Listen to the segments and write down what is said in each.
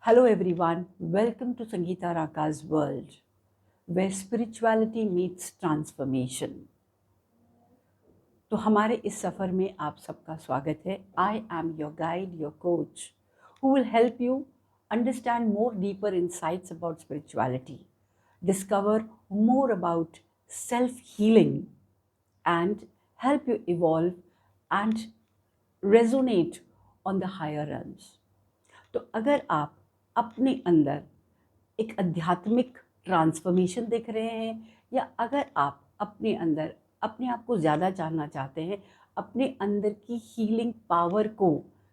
Hello everyone, welcome to Sangeeta Raka's world, where spirituality meets transformation. तो हमारे इस सफ़र में आप सबका स्वागत है. I am your guide, your coach, who will help you understand more deeper insights about spirituality, discover more about self-healing, and help you evolve and resonate on the higher realms. तो अगर आप अपने अंदर एक आध्यात्मिक ट्रांसफॉर्मेशन देख रहे हैं, या अगर आप अपने अंदर अपने आप को ज़्यादा जानना चाहते हैं, अपने अंदर की हीलिंग पावर को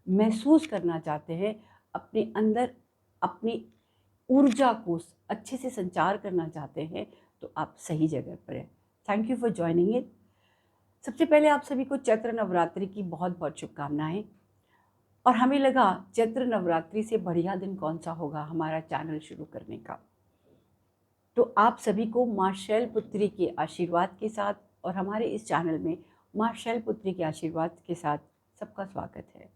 महसूस करना चाहते हैं, अपने अंदर अपनी ऊर्जा को अच्छे से संचार करना चाहते हैं, तो आप सही जगह पर हैं. Thank you for joining it. सबसे पहले आप सभी को चैत्र नवरात्रि की बहुत बहुत शुभकामनाएं. और हमें लगा चैत्र नवरात्रि से बढ़िया दिन कौन सा होगा हमारा चैनल शुरू करने का. तो आप सभी को माँ शैलपुत्री के आशीर्वाद के साथ और हमारे इस चैनल में माँ शैलपुत्री के आशीर्वाद के साथ सबका स्वागत है.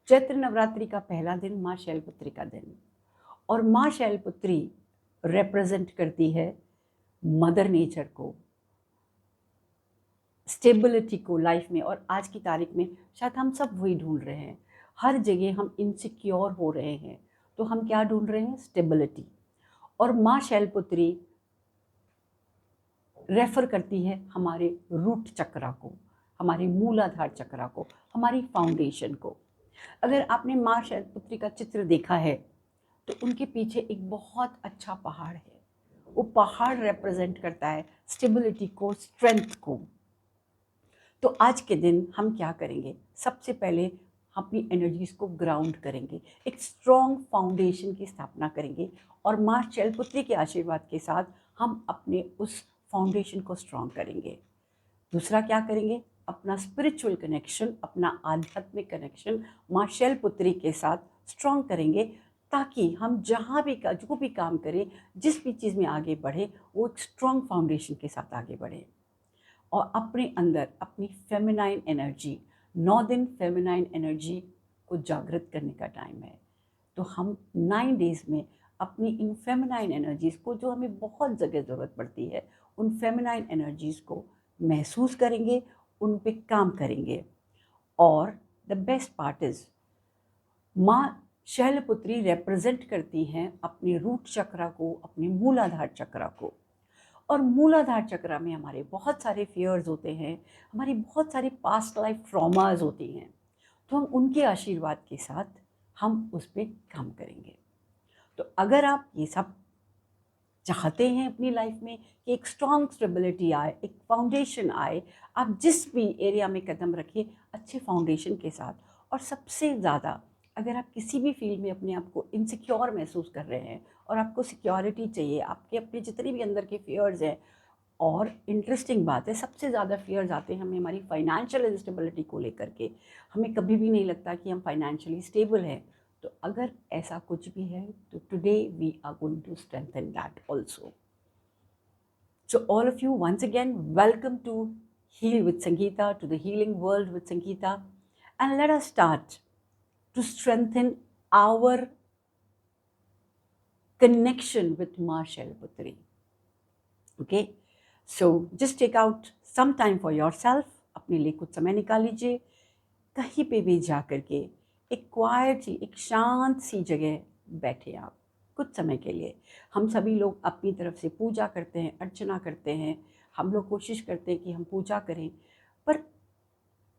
चैत्र नवरात्रि का पहला दिन माँ शैलपुत्री का दिन, और माँ शैलपुत्री रिप्रेजेंट करती है मदर नेचर को, स्टेबिलिटी को लाइफ में. और आज की तारीख में शायद हम सब वही ढूंढ रहे हैं. हर जगह हम इनसिक्योर हो रहे हैं, तो हम क्या ढूंढ रहे हैं? स्टेबिलिटी. और माँ शैलपुत्री रेफर करती है हमारे रूट चक्रा को, हमारे मूलाधार चक्रा को, हमारी फाउंडेशन को. अगर आपने माँ शैलपुत्री का चित्र देखा है तो उनके पीछे एक बहुत अच्छा पहाड़ है. वो पहाड़ रिप्रेजेंट करता है स्टेबिलिटी को, स्ट्रेंथ को. तो आज के दिन हम क्या करेंगे? सबसे पहले अपनी एनर्जीज को ग्राउंड करेंगे, एक स्ट्रॉन्ग फाउंडेशन की स्थापना करेंगे, और माँ शैलपुत्री के आशीर्वाद के साथ हम अपने उस फाउंडेशन को स्ट्रॉन्ग करेंगे. दूसरा क्या करेंगे? अपना स्पिरिचुअल कनेक्शन, अपना आध्यात्मिक कनेक्शन माँ शैलपुत्री के साथ स्ट्रॉन्ग करेंगे, ताकि हम जहाँ भी जो भी काम करें, जिस भी चीज़ में आगे बढ़े, वो एक स्ट्रॉन्ग फाउंडेशन के साथ आगे बढ़े. और अपने अंदर अपनी फेमिनाइन एनर्जी, 9 दिन फेमिनाइन एनर्जी को जागृत करने का टाइम है. तो हम 9 डेज़ में अपनी इन फेमिनाइन एनर्जीज़ को, जो हमें बहुत जगह ज़रूरत पड़ती है, उन फेमिनाइन एनर्जीज़ को महसूस करेंगे, उन पे काम करेंगे. और द बेस्ट पार्ट इज़, माँ शैलपुत्री रिप्रेजेंट करती हैं अपने रूट चक्रा को, अपने मूलाधार चक्रा को. और मूलाधार चक्रा में हमारे बहुत सारे फियर्स होते हैं, हमारी बहुत सारी पास्ट लाइफ ट्रॉमाज होती हैं. तो हम उनके आशीर्वाद के साथ हम उस पर काम करेंगे. तो अगर आप ये सब चाहते हैं अपनी लाइफ में कि एक स्ट्रॉन्ग स्टेबिलिटी आए, एक फाउंडेशन आए, आप जिस भी एरिया में कदम रखिए अच्छे फाउंडेशन के साथ. और सबसे ज़्यादा अगर आप किसी भी फील्ड में अपने आप को इनसिक्योर महसूस कर रहे हैं और आपको सिक्योरिटी चाहिए, आपके अपने जितने भी अंदर के फियर्स हैं. और इंटरेस्टिंग बात है, सबसे ज़्यादा फियर्स आते हैं हमें हमारी फाइनेंशियल इंस्टेबिलिटी को लेकर के. हमें कभी भी नहीं लगता कि हम फाइनेंशियली स्टेबल हैं. तो अगर ऐसा कुछ भी है तो today we are going to strengthen that also. So all of you, once again, welcome to Heal with Sangeeta, to the healing world with Sangeeta. And let us start to strengthen our connection with Ma Shaileputri. Okay? So just take out some time for yourself. अपने लिए कुछ समय निकाल लीजिए. कहीं पे भी जा करके एक क्वाइट सी, एक शांत सी जगह बैठे आप कुछ समय के लिए. हम सभी लोग अपनी तरफ से पूजा करते हैं, अर्चना करते हैं. हम लोग कोशिश करते हैं कि हम पूजा करें, पर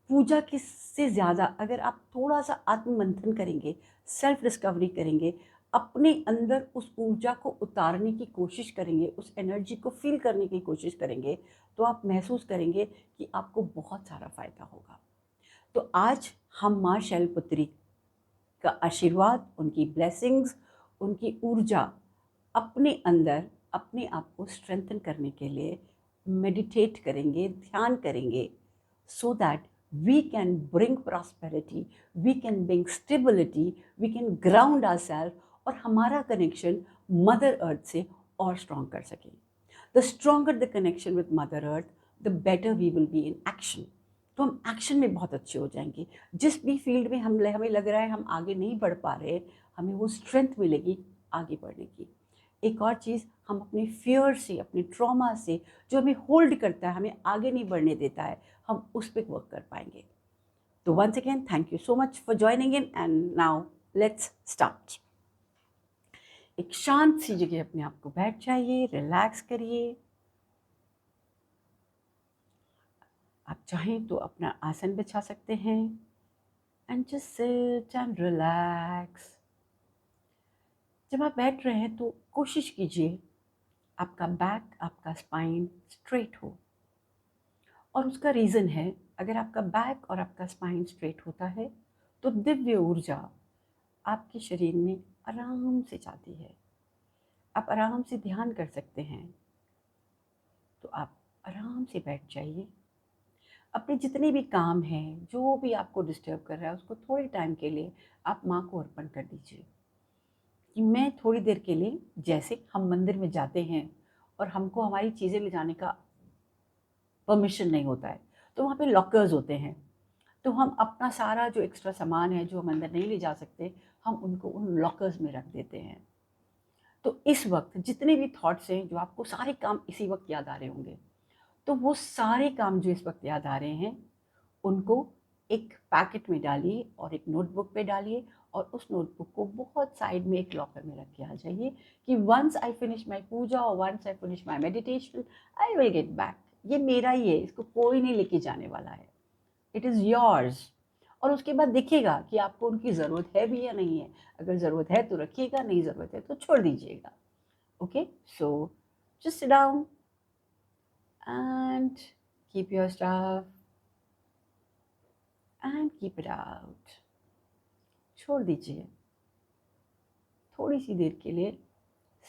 पूजा के से ज़्यादा अगर आप थोड़ा सा आत्ममंथन करेंगे, सेल्फ डिस्कवरी करेंगे, अपने अंदर उस ऊर्जा को उतारने की कोशिश करेंगे, उस एनर्जी को फील करने की कोशिश करेंगे, तो आप महसूस करेंगे कि आपको बहुत सारा फ़ायदा होगा. तो आज हम माँ शैलपुत्री का आशीर्वाद, उनकी ब्लेसिंग्स, उनकी ऊर्जा अपने अंदर अपने आप को स्ट्रेंथन करने के लिए मेडिटेट करेंगे, ध्यान करेंगे, so that we can bring prosperity, we can bring stability, we can ground ourself, और हमारा कनेक्शन मदर अर्थ से और स्ट्रॉन्ग कर सकें. The stronger the connection with mother earth, the better we will be in action. तो हम action में बहुत अच्छे हो जाएंगे। जिस भी फील्ड में हमें लग रहा है हम आगे नहीं बढ़ पा रहे, हमें वो स्ट्रेंथ मिलेगी आगे बढ़ने की। एक और चीज़, हम अपने फियर से, अपने ट्रॉमा से, जो हमें होल्ड करता है, हमें आगे नहीं बढ़ने देता है, हम उस पर वर्क कर पाएंगे। तो once again thank you so much for joining in, and now let's start. एक शांत सी जगह अपने आप को बैठ जाइए, रिलैक्स करिए। आप चाहें तो अपना आसन बिछा सकते हैं, and just sit and relax. जब आप बैठ रहे हैं तो कोशिश कीजिए आपका बैक, आपका स्पाइन स्ट्रेट हो। और उसका रीज़न है, अगर आपका बैक और आपका स्पाइन स्ट्रेट होता है तो दिव्य ऊर्जा आपके शरीर में आराम से जाती है। आप आराम से ध्यान कर सकते हैं। तो आप आराम से बैठ जाइए। अपने जितने भी काम हैं, जो भी आपको डिस्टर्ब कर रहा है, उसको थोड़े टाइम के लिए आप माँ को अर्पण कर दीजिए कि मैं थोड़ी देर के लिए, जैसे हम मंदिर में जाते हैं और हमको हमारी चीज़ें ले जाने का परमिशन नहीं होता है, तो वहाँ पे लॉकर्स होते हैं। तो हम अपना सारा जो एक्स्ट्रा सामान है जो हम अंदर नहीं ले जा सकते, हम उनको उन लॉकर्स में रख देते हैं। तो इस वक्त जितने भी थॉट्स हैं, जो आपको सारे काम इसी वक्त याद आ रहे होंगे, तो वो सारे काम जो इस वक्त याद आ रहे हैं, उनको एक पैकेट में डालिए और एक नोटबुक पे डालिए, और उस नोटबुक को बहुत साइड में एक लॉकर में रख के आ जाइए कि once I finish my puja और once I finish my meditation, I will get back. ये मेरा ही है, इसको कोई नहीं लेके जाने वाला है, इट इज़ योर्स। और उसके बाद देखिएगा कि आपको उनकी ज़रूरत है भी या नहीं है। अगर ज़रूरत है तो रखिएगा, नहीं ज़रूरत है तो छोड़ दीजिएगा। Okay, so just sit down and keep your stuff and keep it out। छोड़ दीजिए थोड़ी सी देर के लिए।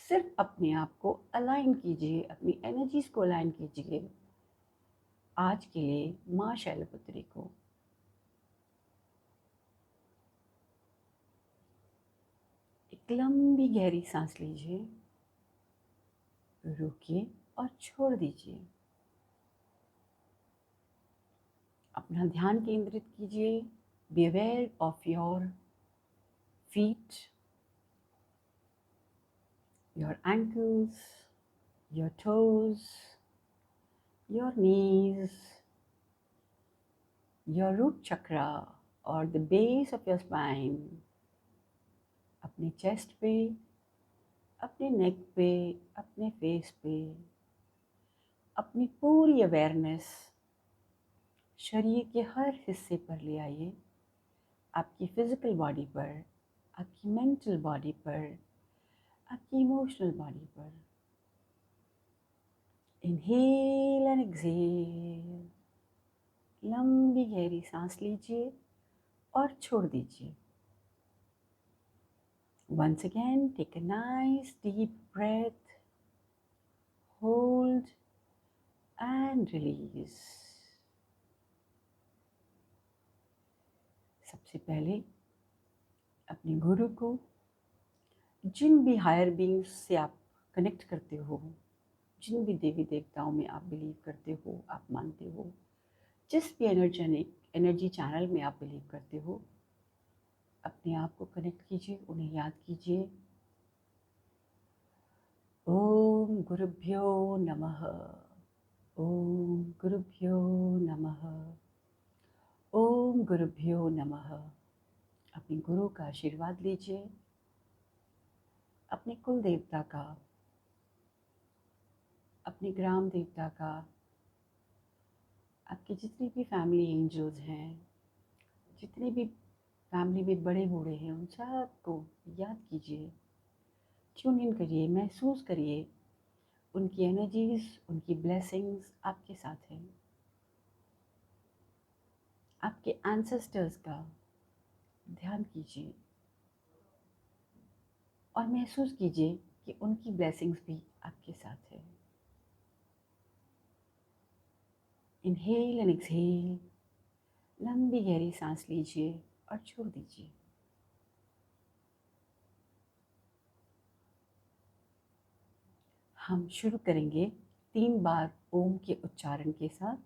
सिर्फ अपने आप को अलाइन कीजिए, अपनी एनर्जीज को अलाइन कीजिए आज के लिए माँ शैलपुत्री को। एक लंबी गहरी सांस लीजिए, रुकिए और छोड़ दीजिए। अपना ध्यान केंद्रित कीजिए। Be aware of your feet, your ankles, your toes, your knees, your root chakra or the base of your spine। अपने चेस्ट पे, अपने नेक पे, अपने फेस पे अपनी पूरी अवेयरनेस शरीर के हर हिस्से पर ले आइए। आपकी फिजिकल बॉडी पर, आपकी मेंटल बॉडी पर, आपकी इमोशनल बॉडी पर। Inhale and exhale. लंबी गहरी सांस लीजिए और छोड़ दीजिए। Once again, take a nice deep breath, hold and release। सबसे पहले अपने गुरु को, जिन भी हायर बीइंग्स से आप कनेक्ट करते हो, जिन भी देवी देवताओं में आप बिलीव करते हो, आप मानते हो, जिस भी एनर्जी चैनल में आप बिलीव करते हो, अपने आप को कनेक्ट कीजिए, उन्हें याद कीजिए। ओम गुरुभ्यो नमः। ओम गुरुभ्यो नमः। ओम गुरुभ्यो नमः। अपने गुरु का आशीर्वाद लीजिए। अपने कुल देवता का, अपने ग्राम देवता का, आपके जितने भी फैमिली एंजल्स हैं, जितने भी फैमिली में बड़े बूढ़े हैं, उन सबको याद कीजिए, ट्यून इन करिए, महसूस करिए उनकी एनर्जीज, उनकी ब्लेसिंग्स आपके साथ हैं। आपके एंसेस्टर्स का ध्यान कीजिए और महसूस कीजिए कि उनकी ब्लेसिंग्स भी आपके साथ है। Inhale and exhale. लंबी गहरी सांस लीजिए और छोड़ दीजिए। हम शुरू करेंगे 3 बार ओम के उच्चारण के साथ।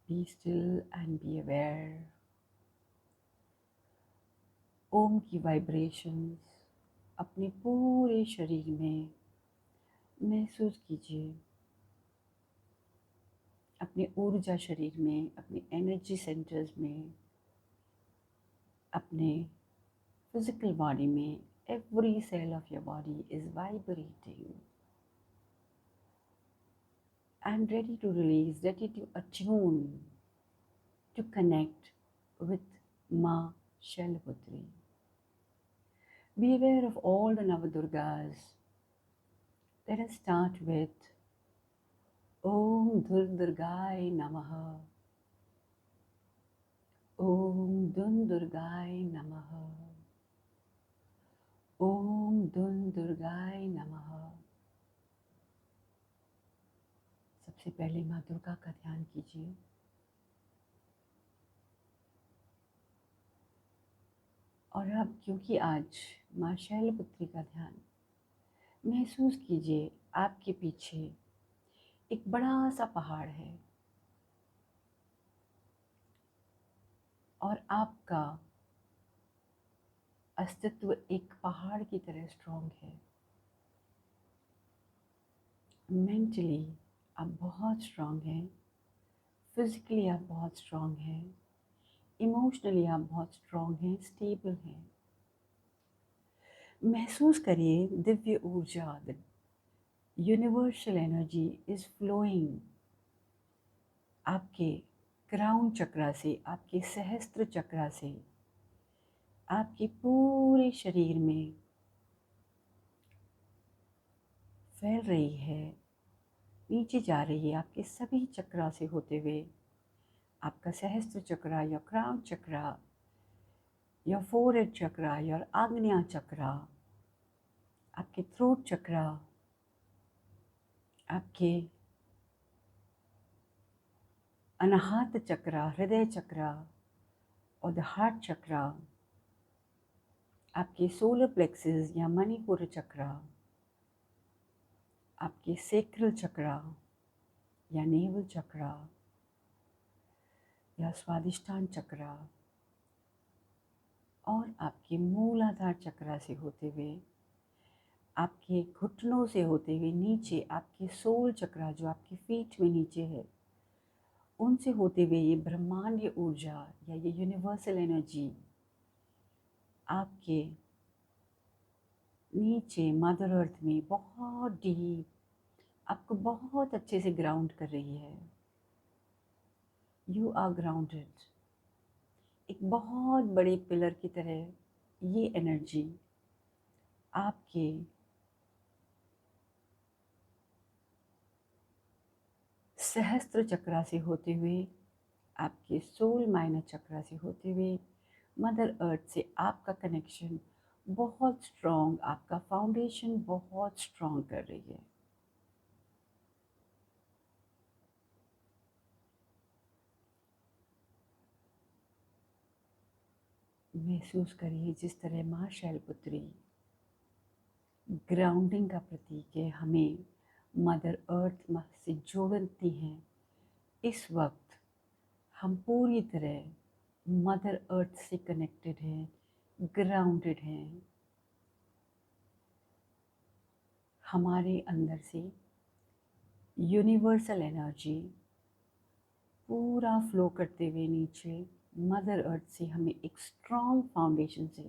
Be still and be aware. ओम की वाइब्रेशंस अपने पूरे शरीर में महसूस कीजिए। अपने ऊर्जा शरीर में, अपने एनर्जी सेंटर्स में, अपने फिजिकल बॉडी में, every cell of your body is vibrating and ready to release, ready to attune, to connect with Ma Shailputri. Be aware of all the Navadurgas. Let us start with Om Durgai Namaha. Om Durgai Namaha. Om Durgai Namaha. सबसे पहले माँ दुर्गा का ध्यान कीजिए। और अब क्योंकि आज माँ शैलपुत्री का ध्यान, महसूस कीजिए आपके पीछे एक बड़ा सा पहाड़ है और आपका अस्तित्व एक पहाड़ की तरह स्ट्रॉन्ग है। मेंटली आप बहुत स्ट्रॉन्ग हैं, फिजिकली आप बहुत स्ट्रॉन्ग हैं, इमोशनली आप बहुत स्ट्रॉन्ग हैं, स्टेबल हैं। महसूस करिए दिव्य ऊर्जा, the universal energy is flowing आपके क्राउन चक्रा से, आपके सहस्त्र चक्रा से, आपके पूरे शरीर में फैल रही है, नीचे जा रही है, आपके सभी चक्रा से होते हुए। आपका Sahasra chakra, your crown chakra, your forehead chakra, your Agneya chakra, आपके थ्रोट चक्रा, आपके अनाहत चक्रा, हृदय चक्रा और द हार्ट चक्रा, आपके सोलर प्लेक्सेस या मणिपुर चक्रा, आपके सेक्रल चक्रा या नेवल चक्रा या स्वादिष्टान चक्रा और आपके मूलाधार चक्रा से होते हुए, आपके घुटनों से होते हुए नीचे आपके सोल चक्रा जो आपके फीट में नीचे है, उनसे होते हुए ये ब्रह्मांडीय ऊर्जा या ये यूनिवर्सल एनर्जी आपके नीचे मदर अर्थ में बहुत डीप आपको बहुत अच्छे से ग्राउंड कर रही है। You are grounded. एक बहुत बड़े पिलर की तरह ये एनर्जी आपके सहस्त्र चक्रा से होते हुए, आपके सोल माइनर चक्रा से होते हुए, मदर अर्थ से आपका कनेक्शन बहुत स्ट्रॉन्ग, आपका फाउंडेशन बहुत स्ट्रॉन्ग कर रही है। महसूस करिए जिस तरह माँ शैलपुत्री ग्राउंडिंग का प्रतीक है, हमें मदर अर्थ से जोड़ती हैं। इस वक्त हम पूरी तरह मदर अर्थ से कनेक्टेड हैं, ग्राउंडेड हैं। हमारे अंदर से यूनिवर्सल एनर्जी पूरा फ्लो करते हुए नीचे मदर अर्थ से हमें एक स्ट्रॉन्ग फाउंडेशन से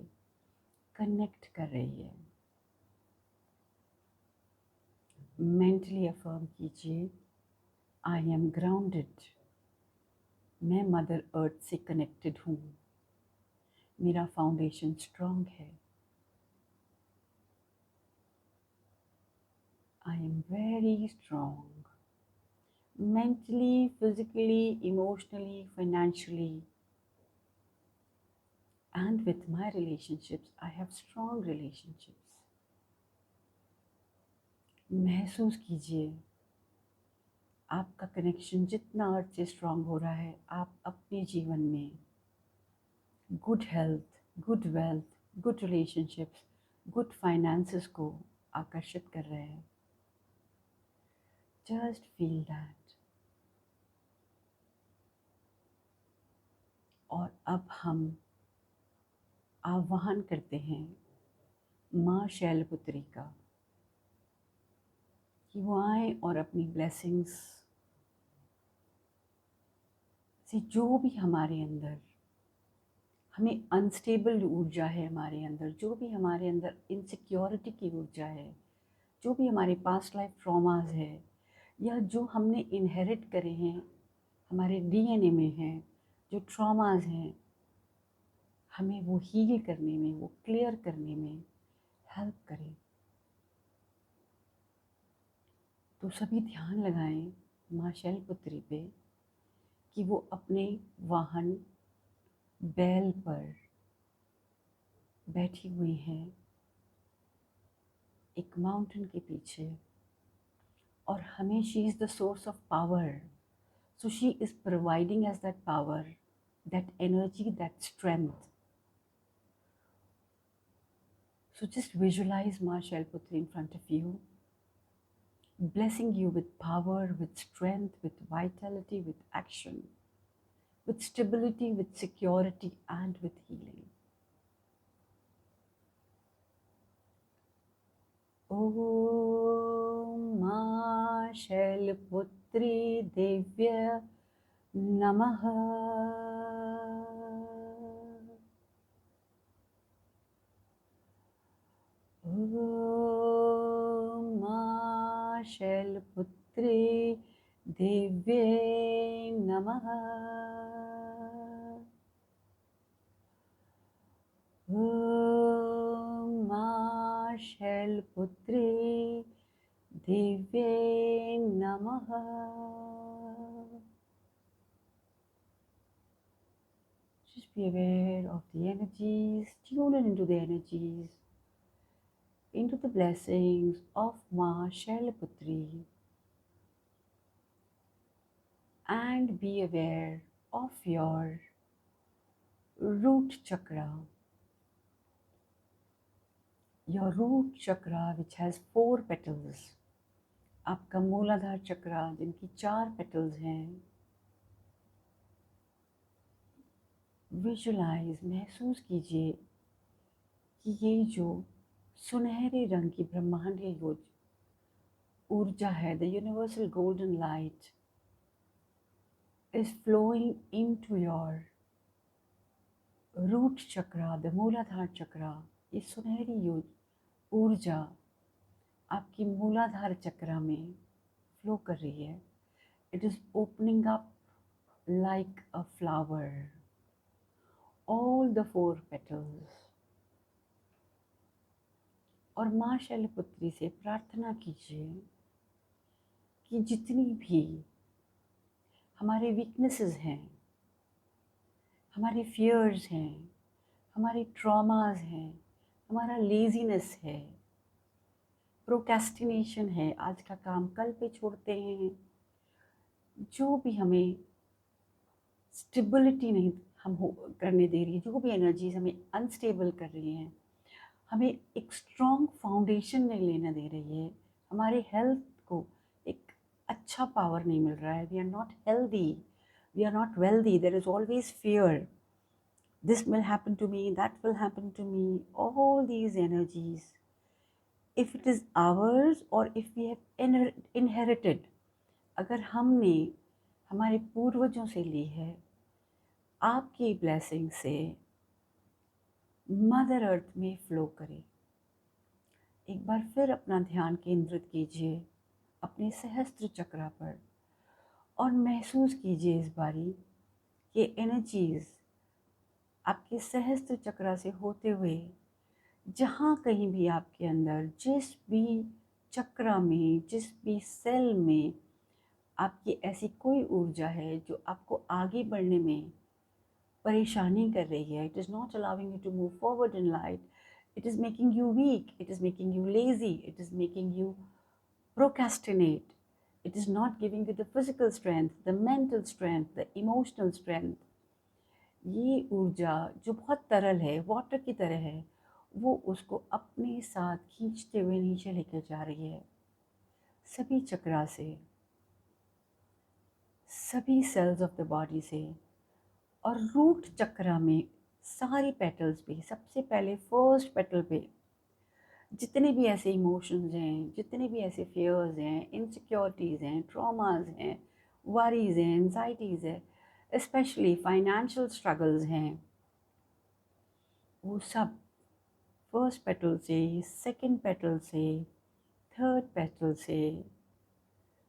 कनेक्ट कर रही है। मेंटली अफर्म कीजिए, आई एम ग्राउंडेड। मैं मदर अर्थ से कनेक्टेड हूँ, मेरा फाउंडेशन स्ट्रॉन्ग है। I am very strong. Mentally, physically, emotionally, financially, and with my relationships, I have strong relationships. महसूस कीजिए आपका कनेक्शन जितना अर्थ से स्ट्रांग हो रहा है, आप अपने जीवन में good health, good wealth, good relationships, good finances को आकर्षित कर रहे हैं. Just feel that. और अब हम आह्वान करते हैं माँ शैलपुत्री का कि वो आए और अपनी ब्लेसिंग्स से जो भी हमारे अंदर हमें अनस्टेबल ऊर्जा है, हमारे अंदर जो भी हमारे अंदर इनसिक्योरिटी की ऊर्जा है, जो भी हमारे पास्ट लाइफ ट्रॉमास है, या जो हमने इनहेरिट करे हैं, हमारे डीएनए में हैं, जो ट्रॉमास हैं, हमें वो हील करने में, वो क्लियर करने में हेल्प करें. तो सभी ध्यान लगाएं माँ शैलपुत्री पे कि वो अपने वाहन बैल पर बैठी हुई हैं एक माउंटेन के पीछे, और हमें she is the source of power. So she is providing as that power, that energy, that strength. So just visualize Ma Shalputri in front of you, blessing you with power, with strength, with vitality, with action, with stability, with security, and with healing. Om Ma Shalputri Devya Namaha. Om Ma Shailputri दिव्ये नमः. ॐ मा शैलपुत्री दिव्ये नमः. Just be aware of the energies, tune into the energies, into the blessings of Ma Shailaputri, and be aware of your root chakra. Your root chakra, which has 4 petals. आपका मूलाधार चक्रा जिनकी 4 petals हैं. विजुलाइज, महसूस कीजिए कि ये जो सुनहरे रंग की ब्रह्मांडीय ऊर्जा है, the universal golden light is flowing into your root chakra, the मूलाधार चक्रा. ये सुनहरी ऊर्जा आपकी मूलाधार चक्रा में फ्लो कर रही है. It is opening up like a flower. All the 4 petals. और माँ शैलपुत्री से प्रार्थना कीजिए कि जितनी भी हमारे वीकनेसेस हैं, हमारे फियर्स हैं, हमारे ट्रॉमास हैं, हमारा लेजीनेस है, प्रोक्रेस्टिनेशन है, आज का काम कल पे छोड़ते हैं, जो भी हमें स्टेबिलिटी नहीं करने दे रही है, जो भी एनर्जीज हमें अनस्टेबल कर रही हैं, हमें एक स्ट्रॉन्ग फाउंडेशन नहीं लेना दे रही है, हमारे हेल्थ को एक अच्छा पावर नहीं मिल रहा है. We are not healthy, we are not wealthy. There is always fear. This will happen to me, that will happen to me. All these energies, if it is ours or if we have inherited, अगर हमने हमारे पूर्वजों से ली है, आपकी blessing से mother earth में flow करे. एक बार फिर अपना ध्यान केंद्रित कीजिए अपने सहस्त्र चक्रा पर और महसूस कीजिए इस बारी ये एनर्जीज आपके सहस्त्र चक्रा से होते हुए जहाँ कहीं भी आपके अंदर जिस भी चक्रा में, जिस भी सेल में आपकी ऐसी कोई ऊर्जा है जो आपको आगे बढ़ने में परेशानी कर रही है, it is not allowing you to move forward in life, it is making you weak, it is making you lazy, it is making you procrastinate, it is not giving you the physical strength, the mental strength, the emotional strength. ये ऊर्जा जो बहुत तरल है, water की तरह है, वो उसको अपने साथ खींचते हुए नीचे लेकर जा रही है, सभी चक्रा से, सभी सेल्स ऑफ द बॉडी से। और रूट चक्रा में सारी पेटल्स पे, सबसे पहले फर्स्ट पेटल पे जितने भी ऐसे इमोशंस हैं, जितने भी ऐसे फियर्स हैं, इनसिक्योरिटीज़ हैं, ट्रॉमास हैं, वरीज़ हैं, एंजाइटीज़ है, स्पेशली फाइनेंशियल स्ट्रगल्स हैं, वो सब फर्स्ट पेटल से, सेकंड पेटल से, थर्ड पेटल से,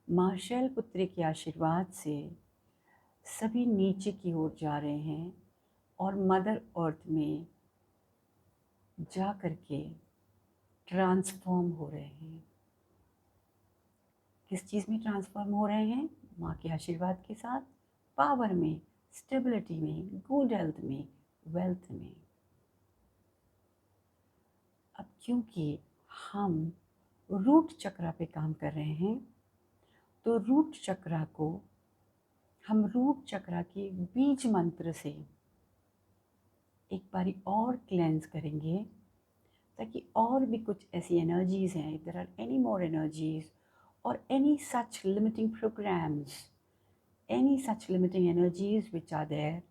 माँ शैलपुत्री के आशीर्वाद से सभी नीचे की ओर जा रहे हैं और मदर अर्थ में जा कर के ट्रांसफॉर्म हो रहे हैं। किस चीज़ में ट्रांसफॉर्म हो रहे हैं? माँ के आशीर्वाद के साथ, पावर में, स्टेबिलिटी में, गुड हेल्थ में, वेल्थ में। अब क्योंकि हम रूट चक्रा पे काम कर रहे हैं, तो रूट चक्रा को हम रूट चक्रा के बीज मंत्र से एक बारी और क्लेंस करेंगे, ताकि और भी कुछ ऐसी एनर्जीज़ हैं, if there are any more energies और any such limiting programs, any such limiting energies which are there,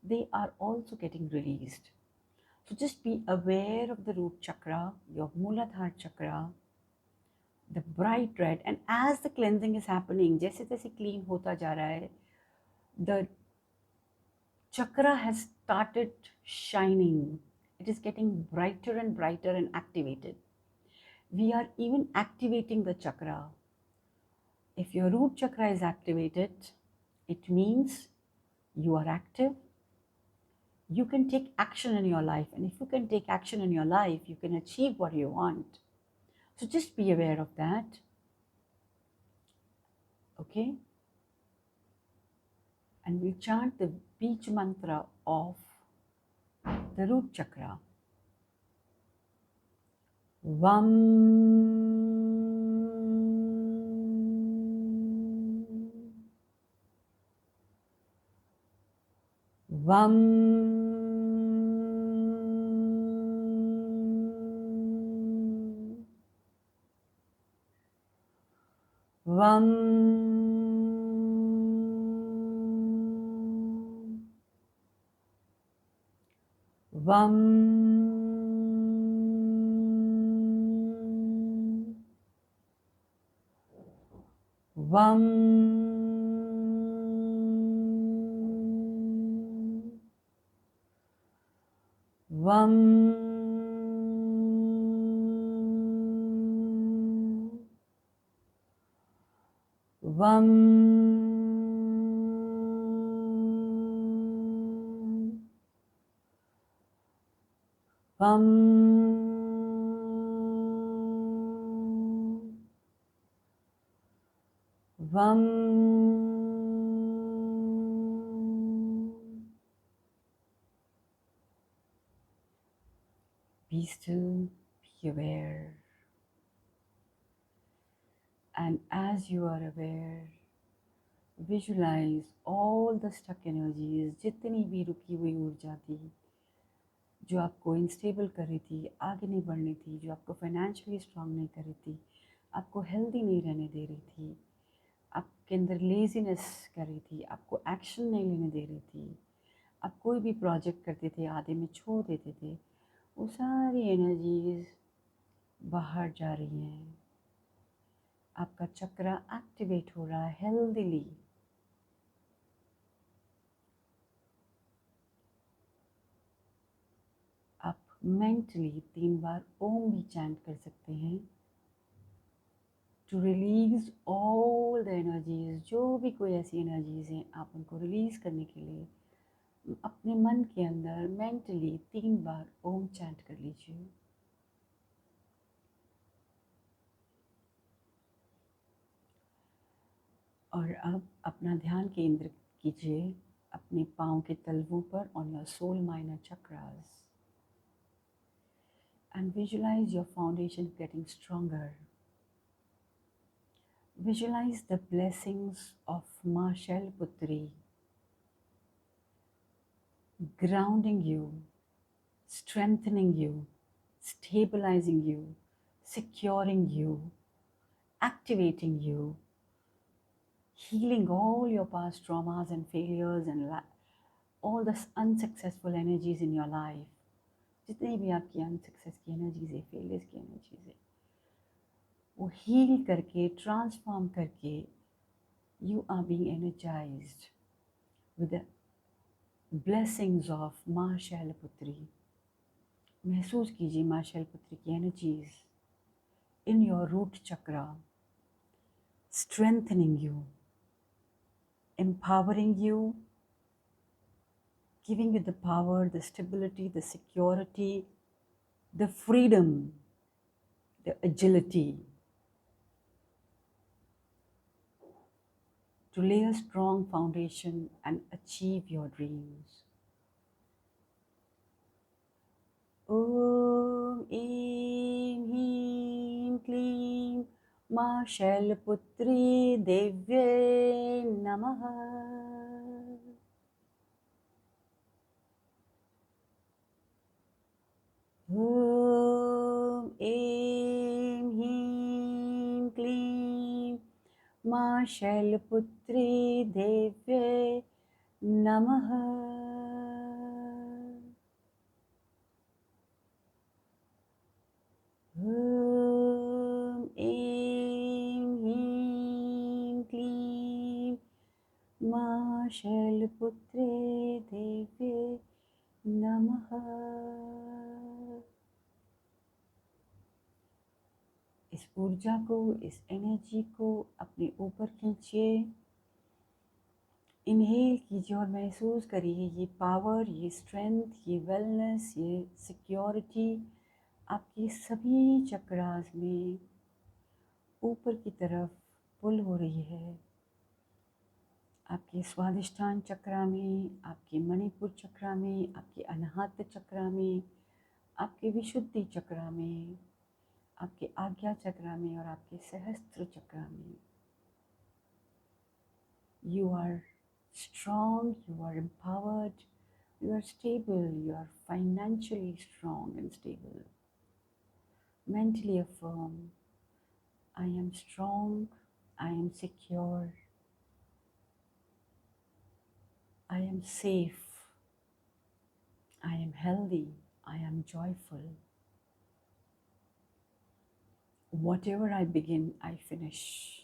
they are also getting released. So just be aware of the root chakra, your Mooladhara chakra, the bright red, and as the cleansing is happening, जैसे जैसे clean होता जा रहा है, the chakra has started shining. It is getting brighter and brighter and activated. We are even activating the chakra. If your root chakra is activated, it means you are active. You can take action in your life. And if you can take action in your life, you can achieve what you want. So just be aware of that. Okay? And we'll chant the Beach mantra of the root chakra. Vam. Vam. Vam. Vam. Vam. Vam. Vam. Vam. Vam. Be still, be aware. And as you are aware, visualize all the stuck energies, जितनी भी रुकी हुई ऊर्जा थी, जो आपको instable कर रही थी, आगे नहीं बढ़नी थी, जो आपको फाइनेंशियली स्ट्रांग नहीं कर रही थी, आपको हेल्दी नहीं रहने दे रही थी, आपके अंदर लेजीनेस कर रही थी, आपको एक्शन नहीं लेने दे रही थी, आप कोई भी प्रोजेक्ट करते थे आधे में छोड़ देते थे, वो सारी एनर्जीज बाहर जा रही हैं। आपका चक्रा एक्टिवेट हो रहा है हेल्दीली। आप मेंटली 3 बार ओम भी चैंट कर सकते हैं to release all the energies. जो भी कोई ऐसी एनर्जीज हैं, आप उनको रिलीज़ करने के लिए अपने मन के अंदर मेंटली 3 बार ओम चैंट कर लीजिए। और अब अपना ध्यान केंद्र कीजिए अपने पाँव के तलवों पर, on your sole minor chakras, and visualize your foundation getting stronger. Visualize the blessings of Ma Shailputri grounding you, strengthening you, stabilizing you, securing you, activating you, healing all your past traumas and failures and all the unsuccessful energies in your life. जितनी भी आपकी unsuccess की energies है, failures की energies है, वो heal करके, transform करके, you are being energized with the blessings of Maa Shailputri. महसूस कीजिए माँ शैलपुत्री की energies in your root chakra, strengthening you, empowering you, giving you the power, the stability, the security, the freedom, the agility to lay a strong foundation and achieve your dreams. Om Eem Heem Kleem Ma Shailputri Devye Namaha. Om Eem Heem Kleem Ma Shailputri Devye Namaha. Om Eem Heem Kleem Ma Shailputri Devye Namaha. इस ऊर्जा को, इस energy को अपने ऊपर खींचिए. Inhale कीजिए और महसूस करिए ये पावर, ये स्ट्रेंथ, ये वेलनेस, ये सिक्योरिटी आपके सभी चक्रास में ऊपर की तरफ पुल हो रही है. आपके स्वादिष्ठान चक्रा में, आपके मणिपुर चक्रा में, आपके अनाहत चक्रा में, आपके विशुद्धि चक्रा में, आपके आज्ञा चक्रा में और आपके सहस्त्र चक्रा में. You are strong, you are empowered, you are stable, you are financially strong and stable. Mentally affirm, I am strong, I am secure, I am safe, I am healthy, I am joyful. Whatever I begin, I finish.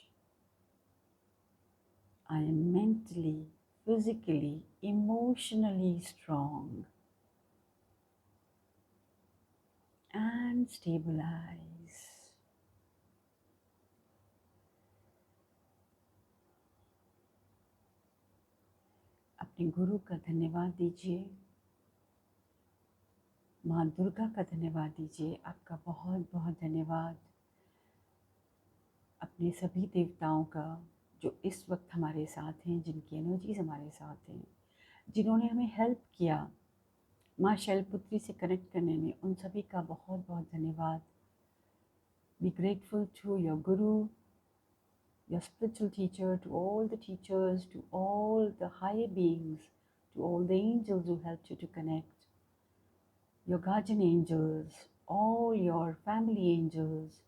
I am mentally, physically, emotionally strong and stabilize. अपने गुरु का धन्यवाद दीजिए, माँ दुर्गा का धन्यवाद दीजिए. आपका बहुत बहुत धन्यवाद अपने सभी देवताओं का जो इस वक्त हमारे साथ हैं, जिनकी एनर्जीज हमारे साथ हैं, जिन्होंने हमें हेल्प किया माँ शैलपुत्री से कनेक्ट करने में. उन सभी का बहुत बहुत धन्यवाद. Be grateful to your Guru, your spiritual teacher, to all the teachers, to all the higher beings, to all the angels who helped you to connect, your guardian angels, all your family angels,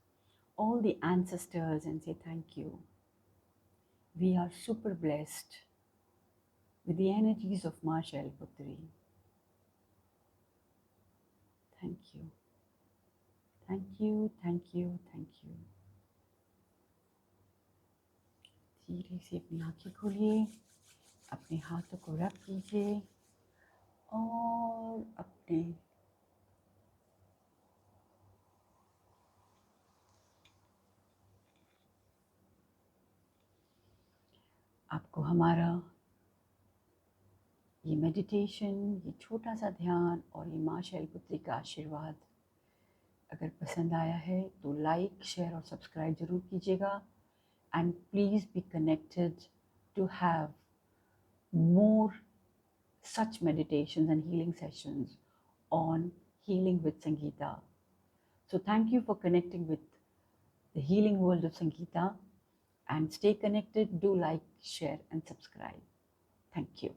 all the ancestors, and say thank you. We are super blessed with the energies of Ma Shailputri. Thank you. Thank you, thank you, thank you. धीरे से अपनी आँखें खोलिए, अपने हाथों को रब कीजिए और अपने आपको हमारा ये मेडिटेशन, ये छोटा सा ध्यान और ये माँ शैलपुत्री का आशीर्वाद अगर पसंद आया है तो लाइक, शेयर और सब्सक्राइब ज़रूर कीजिएगा. and please be connected to have more such meditations and healing sessions on Healing with Sangeeta. So thank you for connecting with the healing world of Sangeeta, and stay connected. Do like, share and subscribe. Thank you.